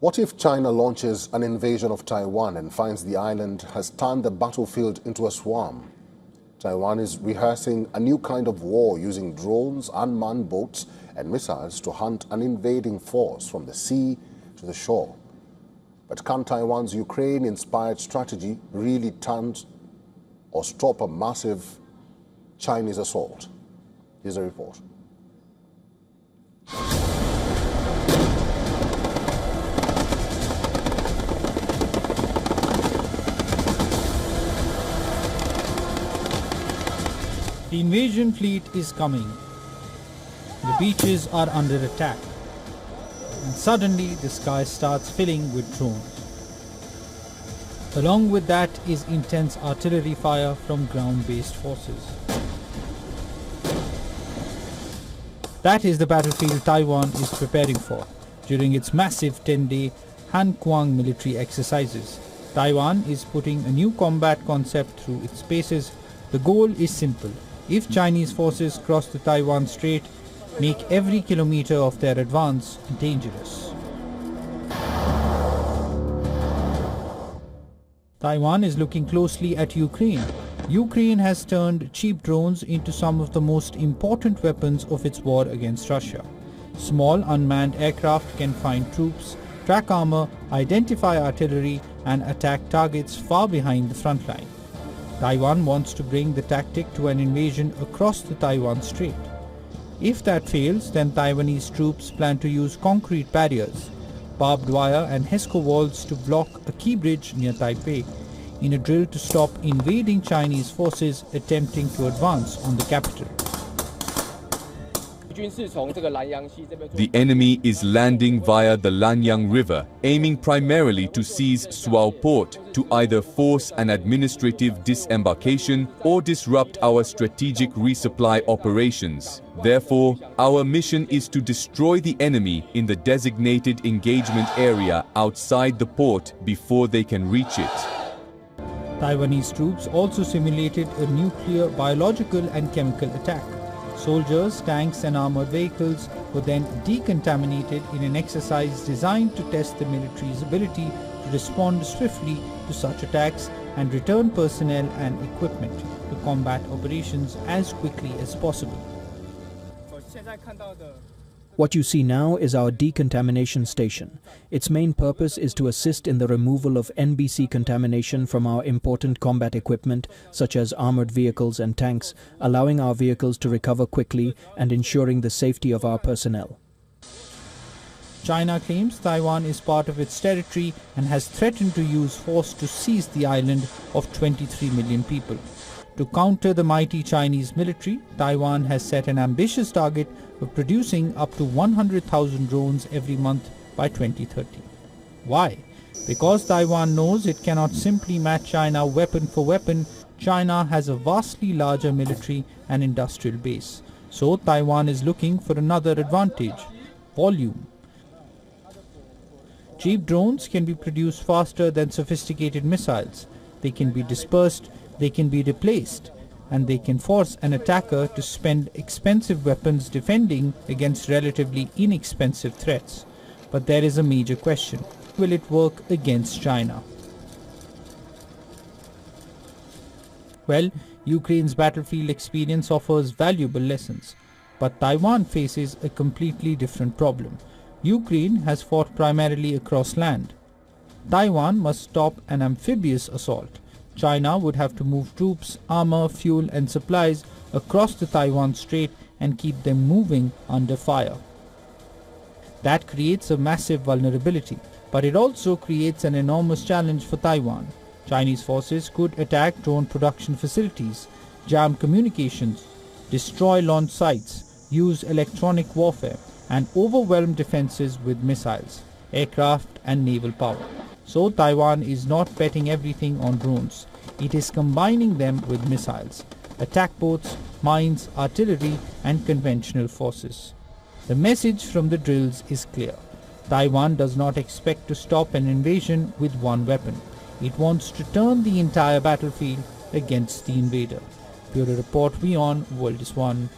What if China launches an invasion of Taiwan and finds the island has turned the battlefield into a swamp? Taiwan is rehearsing a new kind of war using drones, unmanned boats and missiles to hunt an invading force from the sea to the shore. But can Taiwan's Ukraine-inspired strategy really turn or stop a massive Chinese assault? Here's a report. The invasion fleet is coming. The beaches are under attack. And suddenly the sky starts filling with drones. Along with that is intense artillery fire from ground-based forces. That is the battlefield Taiwan is preparing for during its massive 10-day Kuang military exercises. Taiwan is putting a new combat concept through its paces. The goal is simple. If Chinese forces cross the Taiwan Strait, make every kilometer of their advance dangerous. Taiwan is looking closely at Ukraine. Ukraine has turned cheap drones into some of the most important weapons of its war against Russia. Small unmanned aircraft can find troops, track armor, identify artillery, and attack targets far behind the front line. Taiwan wants to bring the tactic to an invasion across the Taiwan Strait. If that fails, then Taiwanese troops plan to use concrete barriers, barbed wire and HESCO walls to block a key bridge near Taipei in a drill to stop invading Chinese forces attempting to advance on the capital. The enemy is landing via the Lanyang River, aiming primarily to seize Suao Port to either force an administrative disembarkation or disrupt our strategic resupply operations. Therefore, our mission is to destroy the enemy in the designated engagement area outside the port before they can reach it. Taiwanese troops also simulated a nuclear, biological and chemical attack. Soldiers, tanks and armored vehicles were then decontaminated in an exercise designed to test the military's ability to respond swiftly to such attacks and return personnel and equipment to combat operations as quickly as possible. What you see now is our decontamination station. Its main purpose is to assist in the removal of NBC contamination from our important combat equipment, such as armored vehicles and tanks, allowing our vehicles to recover quickly and ensuring the safety of our personnel. China claims Taiwan is part of its territory and has threatened to use force to seize the island of 23 million people. To counter the mighty Chinese military, Taiwan has set an ambitious target of producing up to 100,000 drones every month by 2030. Why? Because Taiwan knows it cannot simply match China weapon for weapon. China has a vastly larger military and industrial base. So Taiwan is looking for another advantage: volume. Cheap drones can be produced faster than sophisticated missiles. They can be dispersed, they can be replaced, and they can force an attacker to spend expensive weapons defending against relatively inexpensive threats. But there is a major question: will it work against China? Well, Ukraine's battlefield experience offers valuable lessons, but Taiwan faces a completely different problem. Ukraine has fought primarily across land. Taiwan must stop an amphibious assault. China would have to move troops, armor, fuel and supplies across the Taiwan Strait and keep them moving under fire. That creates a massive vulnerability, but it also creates an enormous challenge for Taiwan. Chinese forces could attack drone production facilities, jam communications, destroy launch sites, use electronic warfare, and overwhelm defenses with missiles, aircraft and naval power. So Taiwan is not betting everything on drones. It is combining them with missiles, attack boats, mines, artillery and conventional forces. The message from the drills is clear. Taiwan does not expect to stop an invasion with one weapon. It wants to turn the entire battlefield against the invader. Bureau Report WION World is One.